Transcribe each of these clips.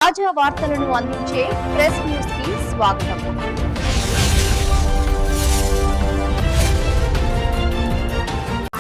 తాజా వార్తలను అందించే ప్రెస్ న్యూస్ కి స్వాగతం.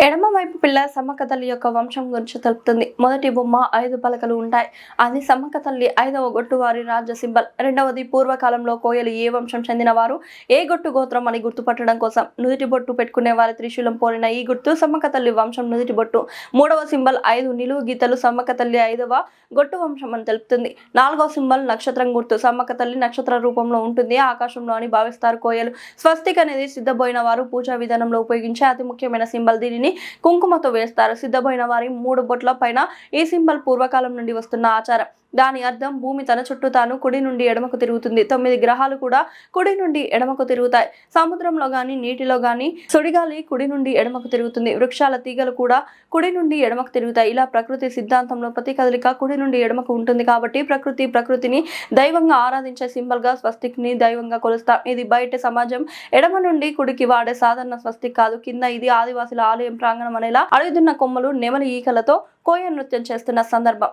ఎడమవైపు పిల్ల సమ్మక్క తల్లి యొక్క వంశం గురించి తెలుపుతుంది. మొదటి బొమ్మ 5 పలకలు ఉంటాయి. అది సమ్మక్క తల్లి 5వ గొట్టు వారి రాజ్య సింబల్. రెండవది పూర్వకాలంలో కోయలు ఏ వంశం చెందిన వారు ఏ గొట్టు గోత్రం అని గుర్తుపట్టడం కోసం నుదుటి బొట్టు పెట్టుకునే వారి త్రిశూలం పోలిన ఈ గుర్తు సమ్మక్క తల్లి వంశం నుదుటి బొట్టు. 3వ సింబల్ 5 నిలువు గీతలు సమ్మక్క తల్లి 5వ గొట్టు వంశం అని తెలుపుతుంది. 4వ సింబల్ నక్షత్రం గుర్తు. సమ్మక్క తల్లి నక్షత్ర రూపంలో ఉంటుంది, ఆకాశంలో అని భావిస్తారు కోయలు. స్వస్తిక్ అనేది సిద్ధపోయిన వారు పూజా విధానంలో ఉపయోగించే అతి ముఖ్యమైన సింబల్. దీనిని కుంకుమతో వేస్తారు. సిద్ధపోయిన వారి 3 బొట్ల పైన ఈ సింబల్ పూర్వకాలం నుండి వస్తున్న ఆచారం. దాని అర్థం భూమి తన చుట్టూ తాను కుడి నుండి ఎడమకు తిరుగుతుంది. 9 గ్రహాలు కూడా కుడి నుండి ఎడమకు తిరుగుతాయి. సముద్రంలో గాని నీటిలో గాని సుడిగాలి కుడి నుండి ఎడమకు తిరుగుతుంది. వృక్షాల తీగలు కూడా కుడి నుండి ఎడమకు తిరుగుతాయి. ఇలా ప్రకృతి సిద్ధాంతంలో ప్రతి కదలిక కుడి నుండి ఎడమకు ఉంటుంది. కాబట్టి ప్రకృతిని దైవంగా ఆరాధించే సింబల్ గా స్వస్తిక్ ని దైవంగా కొలుస్తాం. ఇది బయట సమాజం ఎడమ నుండి కుడికి వాడే సాధారణ స్వస్తిక్ కాదు. కింద ఇది ఆదివాసుల ఆలయం ప్రాంగణం అనేలా అడుగుతున్న కొమ్మలు నెమలి ఈకలతో కోయ నృత్యం చేస్తున్న సందర్భం.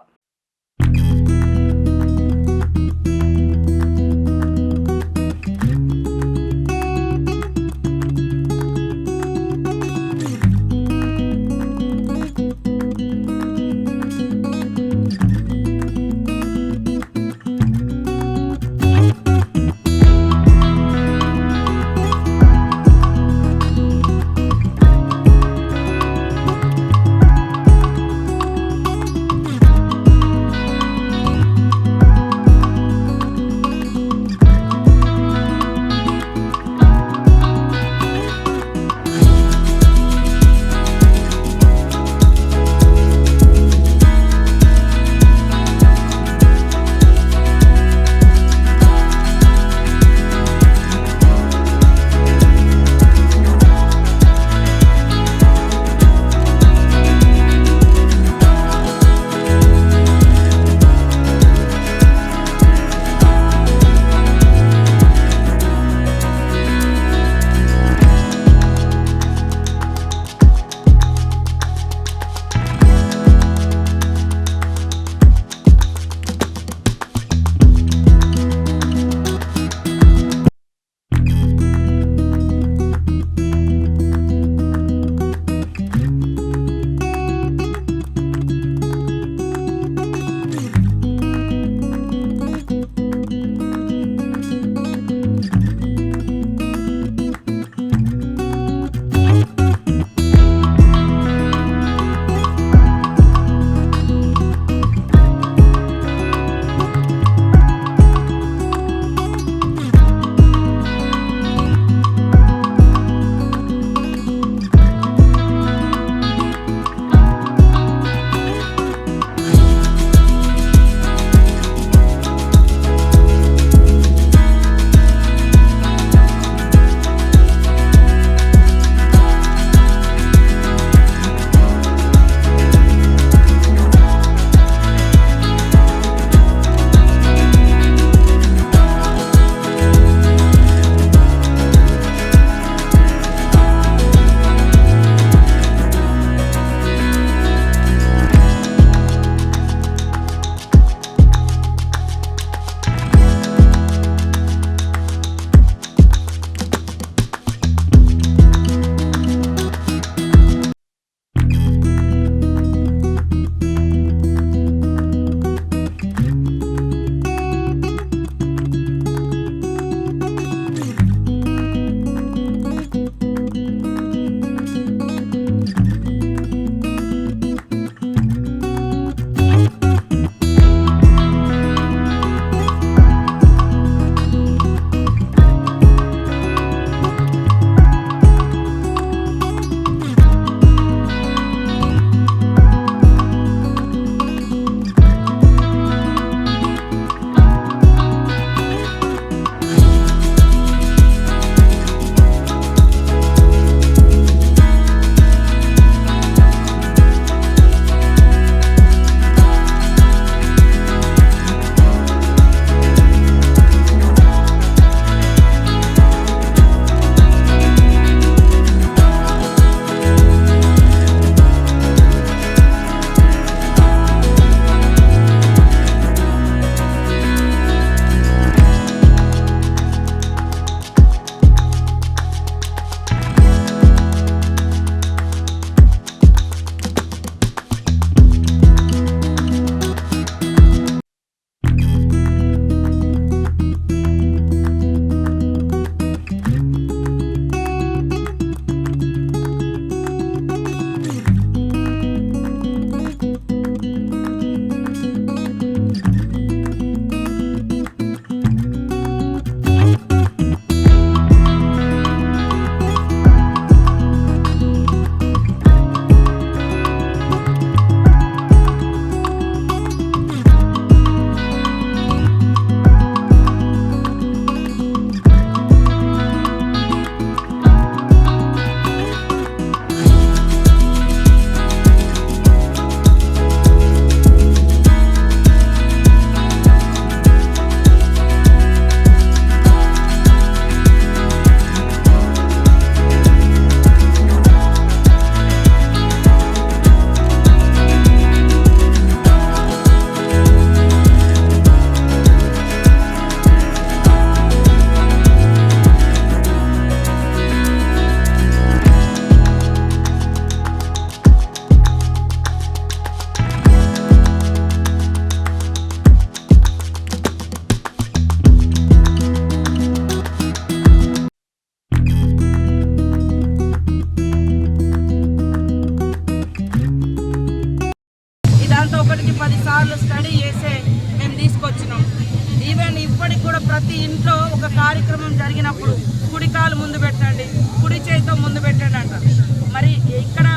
కూడా ప్రతి ఇంట్లో ఒక కార్యక్రమం జరిగినప్పుడు కుడి కాలు ముందు పెట్టండి, కుడి చేతితో ముందు పెట్టండి అంటారు. మరి ఇక్కడ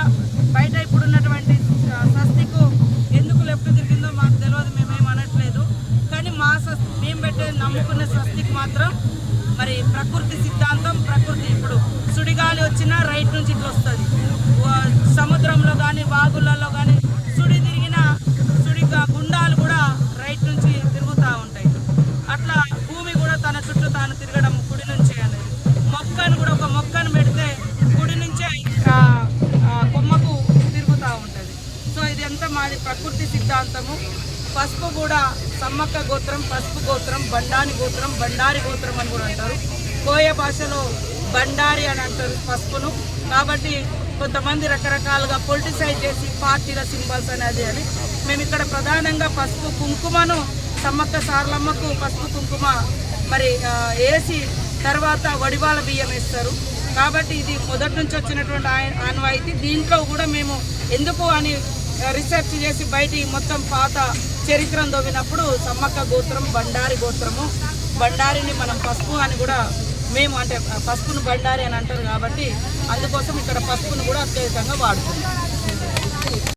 బయట ఇప్పుడున్నటువంటి స్వస్తికు ఎందుకు లెఫ్ట్ తిరిగిందో మాకు తెలియదు, మేమేం అనట్లేదు. కానీ మేము పెట్టే నమ్ముకునే స్వస్తికి మాత్రం మరి ప్రకృతి సిద్ధాంతం, ప్రకృతి ఇప్పుడు సుడిగాలి వచ్చినా రైట్ నుంచి ఇట్లా వస్తుంది. సముద్రంలో కానీ వాగులలో కానీ సుడి గుండాలు కూడా రైట్ నుంచి తిరుగుతూ ఉంటాయి. అట్లా భూమి కూడా తన చుట్టూ తాను తిరగడం కుడి నుంచి అనేది. మొక్కను కూడా ఒక మొక్కను పెడితే కుడి నుంచే కొమ్మకు తిరుగుతూ ఉంటుంది. సో ఇది అంతా మాది ప్రకృతి సిద్ధాంతము. పసుపు కూడా సమ్మక్క గోత్రం, పసుపు గోత్రం, బండాని గోత్రం, బండారి గోత్రం అని కూడా అంటారు. కోయ భాషలో బండారి అని అంటారు పసుపును. కాబట్టి కొంతమంది రకరకాలుగా పొలిటిసైజ్ చేసి పార్టీల సింబల్స్ అనేది అని మేము ఇక్కడ ప్రధానంగా పసుపు కుంకుమను సమ్మక్క సారలమ్మకు పసుపు కుంకుమ మరి వేసి తర్వాత వడివాల బియ్యం వేస్తారు. కాబట్టి ఇది మొదటి నుంచి వచ్చినటువంటి ఆనవాయితీ. దీంట్లో కూడా మేము ఎందుకు అని రీసెర్చ్ చేసి బయటికి మొత్తం పాత చరిత్రను తవ్వినప్పుడు సమ్మక్క గోత్రం, బండారి గోత్రము, బండారిని మనం పసుపు అని కూడా మేము అంటే పసుపును బండారి అని అంటారు. కాబట్టి అందుకోసం ఇక్కడ పసుపును కూడా అత్యధికంగా వాడుతున్నాం.